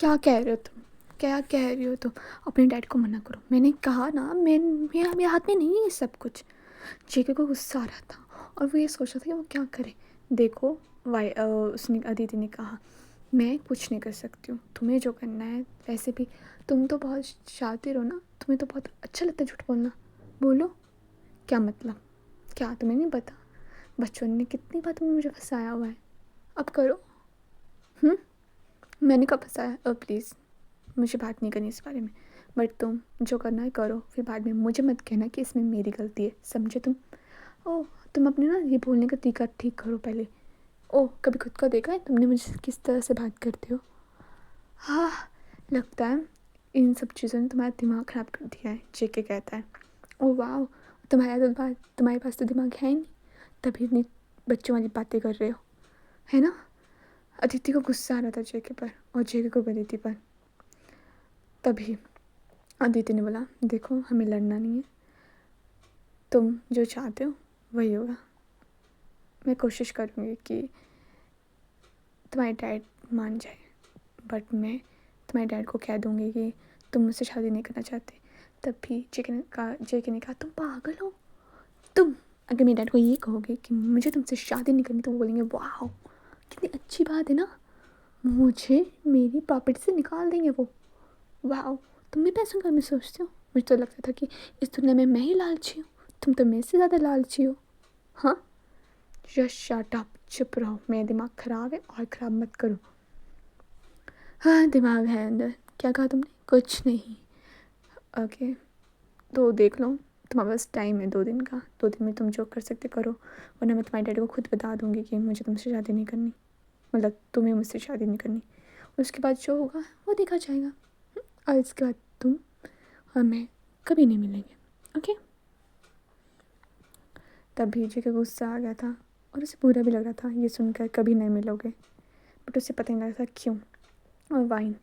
क्या कह रहे हो तुम? क्या कह रही हो तुम? अपने डैड को मना करो। मैंने कहा ना, मेरे हाथ में नहीं है ये सब कुछ। जेके को गुस्सा आ रहा था और वो ये सोच रहा था कि वो क्या करे। देखो, उसने, अदिति ने कहा, मैं कुछ नहीं कर सकती हूँ, तुम्हें जो करना है। वैसे भी तुम तो बहुत शातिर हो ना, तुम्हें तो बहुत अच्छा लगता है झूठ बोलना। बोलो, क्या मतलब? क्या तुम्हें नहीं पता बचपन में कितनी बार तुमने मुझे फंसाया हुआ है? अब करो। मैंने कब फंसाया? प्लीज़, मुझे बात नहीं करनी इस बारे में। बट तुम जो करना है करो, फिर बाद में मुझे मत कहना कि इसमें मेरी गलती है, समझे तुम? ओह, तुम अपने ना ये बोलने का तरीका ठीक करो पहले। ओह, कभी खुद का देखा है तुमने मुझे किस तरह से बात करते हो? हाँ, लगता है इन सब चीज़ों ने तुम्हारा दिमाग ख़राब कर दिया है, जेके कहता है। ओह वाह, तुम्हारे पास तो दिमाग है ही नहीं, तभी इतनी बच्चों वाली बातें कर रहे हो, है ना? अदिति को गुस्सा आ रहा था जेके पर और जेके को अदिति पर। तभी अदिति ने बोला, देखो हमें लड़ना नहीं है, तुम जो चाहते हो वही होगा। मैं कोशिश करूँगी कि तुम्हारे डैड मान जाए, बट मैं तुम्हारे डैड को कह दूँगी कि तुम मुझसे शादी नहीं करना चाहते। तब भी जेके ने कहा, तुम पागल हो? तुम अगर मेरे डैड को ये कहोगे कि मुझे तुमसे शादी नहीं करनी, तो वो बोलेंगे वाह, कितनी अच्छी बात है ना, मुझे मेरी प्रॉपर्टी से निकाल देंगे वो। वाह, तुम भी पैसों का में सोचते हो? मुझे तो लगता था कि इस दुनिया में मैं ही लालची हूँ, तुम तो मेरे से ज़्यादा लालची हो। हाँ, जस्ट शट अप, चुप रहो, मेरा दिमाग ख़राब है और ख़राब मत करो। हाँ, दिमाग है अंदर। क्या कहा तुमने? कुछ नहीं। ओके, तो देख लो, तुम्हारे पास टाइम है 2 दिन का, 2 दिन में तुम जो कर सकते करो, वरना मैं तुम्हारे डैडी को खुद बता दूँगी कि मुझे तुमसे शादी नहीं करनी, मतलब तुम्हें मुझसे शादी नहीं करनी। उसके बाद जो होगा वो देखा जाएगा। और इसके बाद तुम और मैं कभी नहीं मिलेंगे, ओके? तब भीजे का गुस्सा आ गया था और उसे बुरा भी लग रहा था ये सुनकर कभी नहीं मिलोगे, बट उसे पता नहीं लग रहा था क्यों। और वाइन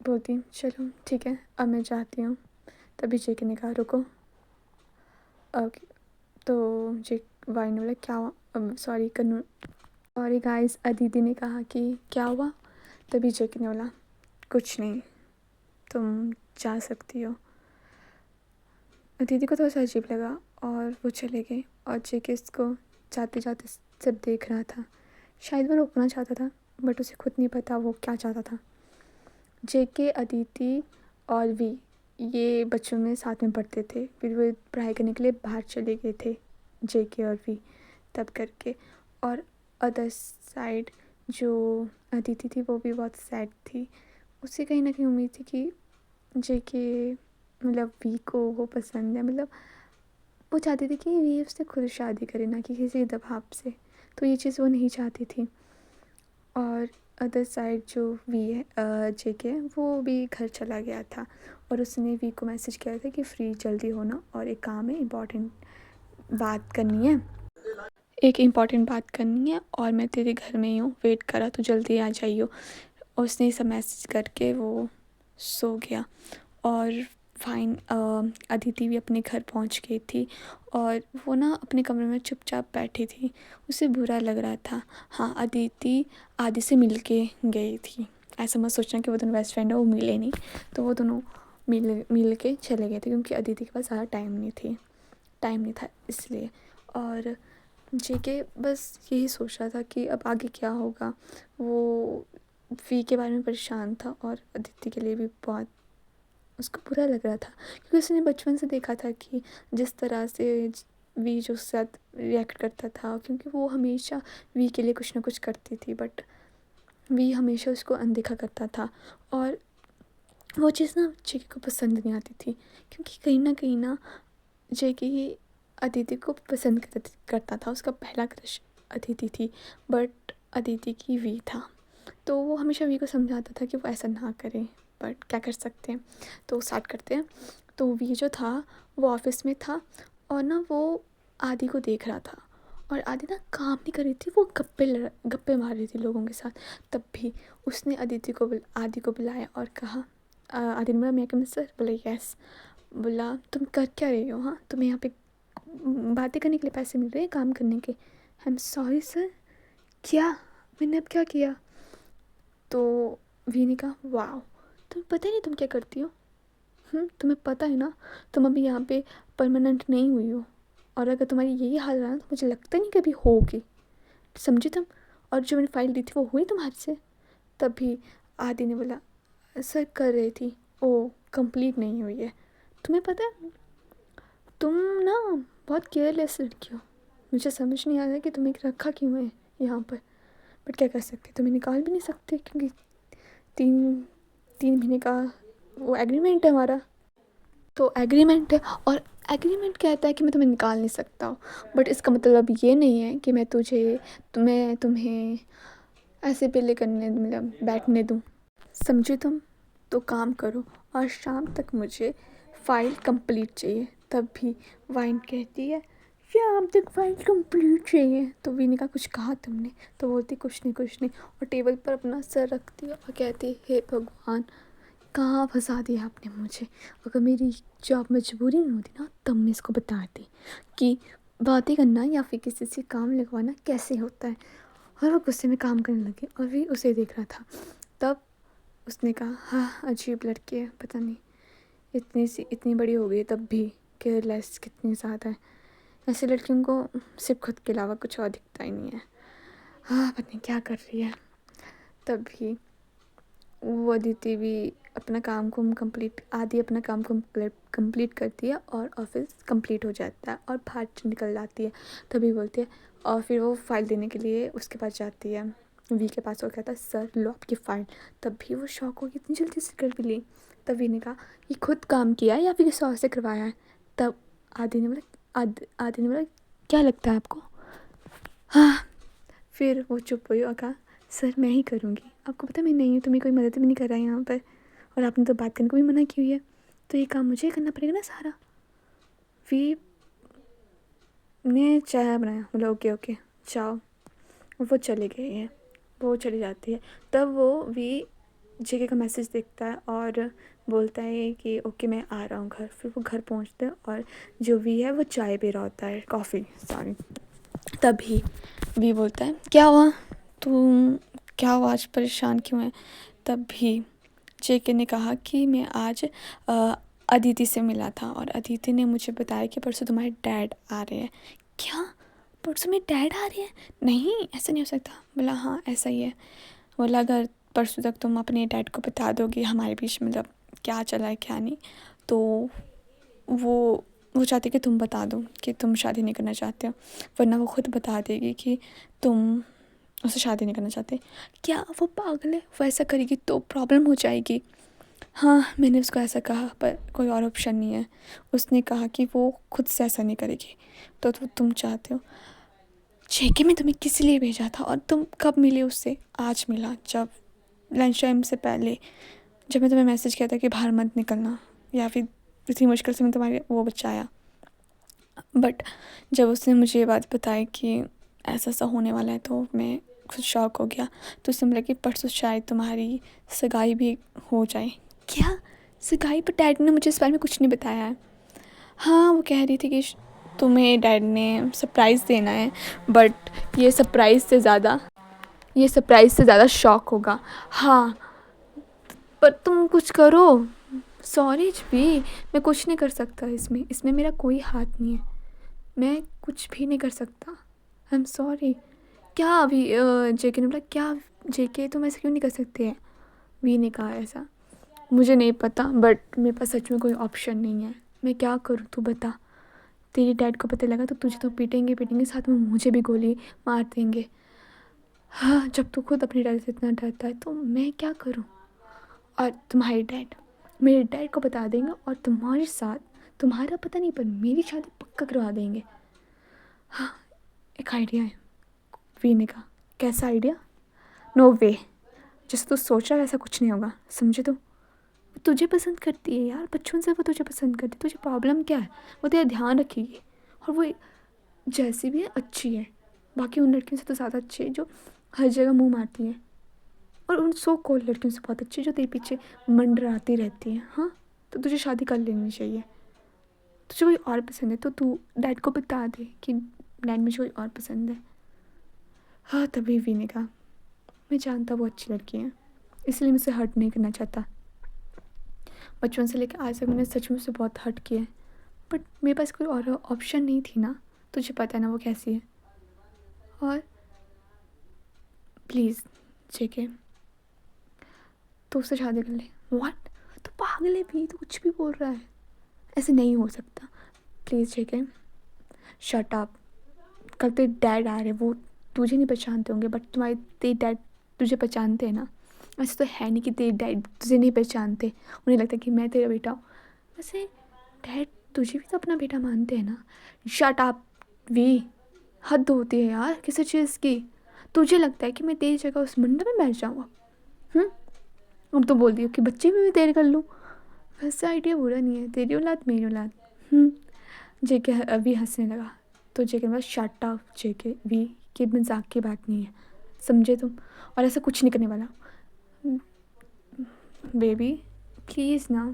बोलती, चलो ठीक है, अब मैं जाती हूँ। तभी जेके ने कहा, रुको। ओके, तो जे वाइन ने बोला, क्या हुआ? सॉरी गाइस, अदिति ने कहा कि क्या हुआ? तभी जेके ने बोला, कुछ नहीं, तुम जा सकती हो। अदिति को थोड़ा सा अजीब लगा और वो चले गए और जेके इसको जाते जाते सब देख रहा था। शायद वो रोकना चाहता था, बट उसे खुद नहीं पता वो क्या चाहता था। जेके, अदिति और वी, ये बच्चों में साथ में पढ़ते थे, फिर वो पढ़ाई करने के लिए बाहर चले गए थे, जेके और वी तब करके। और अदर साइड जो अदिति थी वो भी बहुत सैड थी। उसे कहीं ना कहीं उम्मीद थी कि जेके, मतलब वी को वो पसंद है, मतलब वो चाहती थी कि वी उससे खुद शादी करे, ना कि किसी दबाव से। तो ये चीज़ वो नहीं चाहती थी। और अदर साइड जो वी है, जेके है, वो भी घर चला गया था और उसने वी को मैसेज किया था कि फ्री जल्दी होना और एक काम है, एक इम्पॉर्टेंट बात करनी है और मैं तेरे घर में ही हूँ, वेट करा, तो जल्दी आ जाइयो। और उसने सब मैसेज करके वो सो गया। और फाइन, अदिति भी अपने घर पहुंच गई थी और वो ना अपने कमरे में चुपचाप बैठी थी, उसे बुरा लग रहा था। हाँ, अदिति आदि से मिल के गई थी, ऐसा मत सोचना कि वो दोनों बेस्ट फ्रेंड है, वो मिले नहीं। तो वो दोनों मिल के चले गए थे क्योंकि अदिति के पास ज़्यादा टाइम नहीं था इसलिए। और जेके बस यही सोच रहा था कि अब आगे क्या होगा। वो वी के बारे में परेशान था और अदिति के लिए भी बहुत उसको बुरा लग रहा था क्योंकि उसने बचपन से देखा था कि जिस तरह से वी जो उसके साथ रिएक्ट करता था, क्योंकि वो हमेशा वी के लिए कुछ ना कुछ करती थी, बट वी हमेशा उसको अनदेखा करता था। और वो चीज़ ना जेके को पसंद नहीं आती थी क्योंकि कहीं ना जेके अदिति को पसंद करता था, उसका पहला क्रश अदिति थी, बट अदिति की वी था। तो वो हमेशा वी को समझाता था कि वो ऐसा ना करे, बट क्या कर सकते हैं। तो स्टार्ट करते हैं। तो वी जो था वो ऑफिस में था और ना वो आदि को देख रहा था और आदि ना काम नहीं कर रही थी, वो गप्पे मार रही थी लोगों के साथ। तब भी उसने आदि को बुलाया और कहा, आदि ने बोला, मैं कम सर? बोला यस। बोला, तुम कर क्या रही हो? हाँ, तुम्हें यहाँ पे बातें करने के लिए पैसे मिल रहे हैं, काम करने के? I am sorry sir. क्या? मैंने अब क्या किया? तो वी ने कहा वाह, तुम्हें पता ही नहीं तुम क्या करती हो। तुम्हें पता है ना, तुम अभी यहाँ पे परमानेंट नहीं हुई हो, और अगर तुम्हारी यही हाल रहा ना तो मुझे लगता नहीं कभी होगी, समझे तुम। और जो मैंने फाइल दी थी वो हुई तुम्हारे से। तभी आदि ने बोला सर कर रही थी, ओ कंप्लीट नहीं हुई है। तुम्हें पता है तुम ना बहुत केयरलेस लड़की हो। मुझे समझ नहीं आ रहा कि तुम्हें रखा क्यों है यहाँ पर, बट क्या कर सकते, तुम्हें निकाल भी नहीं सकते क्योंकि 3 महीने का वो एग्रीमेंट है हमारा। तो एग्रीमेंट है, और एग्रीमेंट कहता है कि मैं तुम्हें निकाल नहीं सकता हूँ, बट इसका मतलब ये नहीं है कि मैं तुम्हें ऐसे पहले करने मतलब बैठने दूँ, समझे तुम। तो काम करो और शाम तक मुझे फ़ाइल कंप्लीट चाहिए। तब भी वाइन कहती है शाम तक फ़ाइल कंप्लीट चाहिए। तो वी ने कहा कुछ कहा तुमने, तो बोलती कुछ नहीं, और टेबल पर अपना सर रखती है और कहती हे भगवान कहाँ फंसा दिया आपने मुझे। अगर मेरी जॉब मजबूरी नहीं होती ना तब मैं इसको बताती कि बातें करना या फिर किसी से काम लगवाना कैसे होता है। और वो गुस्से में काम करने लगी और भी उसे देख रहा था। तब उसने कहा हाँ अजीब लड़की है, पता नहीं इतनी बड़ी हो गई तब भी केयरलेस कितनी ज़्यादा है। ऐसे लड़कियों को सिर्फ खुद के अलावा कुछ और दिखता ही नहीं है। हाँ पता नहीं क्या कर रही है। तभी वो अदिति भी अपना काम को कंप्लीट अपना काम को कंप्लीट करती है और ऑफिस कंप्लीट हो जाता है और बाहर निकल जाती है। तभी बोलती है, और फिर वो फाइल देने के लिए उसके पास जाती है वी के पास, और कहता है सर लो आपकी फ़ाइल। तब भी वो शौक हो इतनी जल्दी से कर भी ली। तब वी ने कहा ये खुद काम किया है या फिर किसी और से करवाया है। तब आदि ने बोला क्या लगता है आपको। हाँ, फिर वो चुप हुई और कहा सर मैं ही करूँगी, आपको पता मैं नहीं हूँ तो मेरी कोई मदद भी नहीं कर रहा है यहाँ पर, और आपने तो बात करने को भी मना की हुई है, तो ये काम मुझे ही करना पड़ेगा ना सारा। वी ने चाय बनाया, बोला ओके ओके जाओ, और वो चले गए हैं, वो चली जाती है। तब वो वी जेके का मैसेज देखता है और बोलता है कि ओके मैं आ रहा हूँ घर। फिर वो घर पहुँचते हैं और जो वी है वो चाय पी रहा होता है, कॉफ़ी सॉरी। तभी वी बोलता है क्या हुआ, तुम क्या हुआ आज परेशान क्यों है। तब भी जेके ने कहा कि मैं आज अदिति से मिला था और अदिति ने मुझे बताया कि परसों तुम्हारे डैड आ रहे हैं। क्या परसों मेरे डैड आ रहे हैं, नहीं ऐसा नहीं हो सकता। बोला हाँ ऐसा ही है। बोला अगर परसों तक तुम अपने डैड को बता दोगे हमारे बीच मतलब क्या चला है क्या नहीं, तो वो चाहती कि तुम बता दो कि तुम शादी नहीं करना चाहते हो, वरना वो खुद बता देगी कि तुम उससे शादी नहीं करना चाहते। क्या वो पागल है, वो ऐसा करेगी तो प्रॉब्लम हो जाएगी। हाँ मैंने उसको ऐसा कहा पर कोई और ऑप्शन नहीं है। उसने कहा कि वो खुद से ऐसा नहीं करेगी, तो तुम चाहते हो। जेके में तुम्हें किस लिए भेजा था और तुम कब मिले उससे। आज मिला, जब लंच टाइम से पहले, जब मैं तुम्हें मैसेज किया था कि बाहर मत निकलना, या फिर इतनी मुश्किल से मैं तुम्हारे वो बचाया। बट जब उसने मुझे ये बात बताई कि ऐसा ऐसा होने वाला है तो मैं खुद शॉक हो गया। तो उसने बोला कि परसों शायद तुम्हारी सगाई भी हो जाए। क्या सगाई, पर डैड ने मुझे इस बारे में कुछ नहीं बताया है। हाँ वो कह रही थी कि तुम्हें डैड ने सरप्राइज़ देना है, बट ये सरप्राइज़ से ज़्यादा शॉक होगा। हाँ पर तुम कुछ करो। सॉरी भी, मैं कुछ नहीं कर सकता इसमें मेरा कोई हाथ नहीं है, मैं कुछ भी नहीं कर सकता। I am sorry. क्या अभी जेके ने बोला क्या जेके तुम ऐसा क्यों नहीं कर सकते हैं। वी ने कहा ऐसा मुझे नहीं पता, बट मेरे पास सच में कोई ऑप्शन नहीं है। मैं क्या करूँ तू बता। तेरी डैड को पता लगा तो तुझे तो पीटेंगे, साथ में मुझे भी गोली मार देंगे। हाँ जब तू खुद अपने डैड से इतना डरता है तो मैं क्या करूँ। और तुम्हारे डैड मेरे डैड को बता देंगे और तुम्हारे साथ, तुम्हारा पता नहीं पर मेरी शादी पक्का करवा देंगे। हाँ एक आइडिया है। वी ने कहा कैसा आइडिया। नो वे, जैसे तू सोच रहा है वैसा कुछ नहीं होगा, समझे। तो वो तुझे पसंद करती है यार, बचपन से वो तुझे पसंद करती है, तुझे प्रॉब्लम क्या है। वो तेरा ध्यान रखेगी और वो जैसी भी है अच्छी है, बाकी उन लड़कियों से तो ज़्यादा अच्छी है जो हर जगह मुंह मारती हैं, और उन सो कॉल्ड लड़कियों से बहुत अच्छी जो तेरे पीछे मंडराती रहती हैं। हाँ तो तुझे शादी कर लेनी चाहिए। तुझे कोई और पसंद है तो तू डैड को बता दे कि डैड मुझे कोई और पसंद है। हाँ तभी वी ने कहा मैं जानता वो अच्छी लड़की है, इसलिए मुझसे हर्ट नहीं करना चाहता। बचपन से लेकर आज तक मैंने सच में उससे बहुत हर्ट किया है, बट मेरे पास कोई और ऑप्शन नहीं थी ना। तुझे पता है ना वो कैसी है। और प्लीज़ जेके, तो उससे शादी कर ले। व्हाट? तो पागल है भी, तो कुछ भी बोल रहा है। ऐसे नहीं हो सकता। Please JK, shut up. कल तेरे डैड आ रहे, वो तुझे नहीं पहचानते होंगे, बट तेरे डैड तुझे पहचानते हैं ना। ऐसे तो है नहीं कि तेरे डैड तुझे नहीं पहचानते, उन्हें लगता है कि मैं तेरा बेटा हूँ। वैसे डैड तुझे भी तो अपना बेटा मानते हैं ना। शट अप वी, हद होती है यार किसी चीज़ की। तुझे लगता है कि मैं तेरी जगह उस मंडप में बैठ जाऊँगा? अब तो बोल दियो कि बच्चे भी मैं तेरे कर लूँ। वैसे आइडिया बुरा नहीं है, तेरी औलाद मेरी औलाद। जेके अभी हंसने लगा। तो जेके बस शट अप जेके वी, कि मजाक की बात नहीं है, समझे तुम? और ऐसा कुछ नहीं करने वाला। बेबी प्लीज़ ना,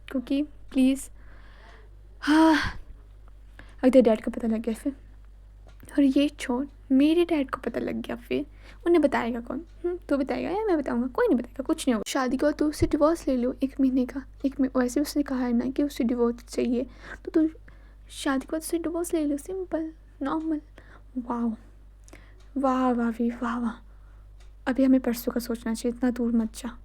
क्योंकि प्लीज़। हाँ, अगर तेरे डैड को पता लग गया फिर, और ये छोड़, मेरे डैड को पता लग गया फिर उन्हें बताएगा कौन? तू बताएगा या मैं बताऊंगा? कोई नहीं बताएगा, कुछ नहीं होगा। शादी को तू उससे डिवोर्स ले लो 1 महीने का। वैसे उसने कहा है ना कि उसे डिवोर्स चाहिए, तो तू शादी को उससे डिवोर्स ले लो, सिंपल नॉर्मल। वाह वाह वाह भी वाह वाह। अभी हमें परसों का सोचना चाहिए, इतना दूर मत जा।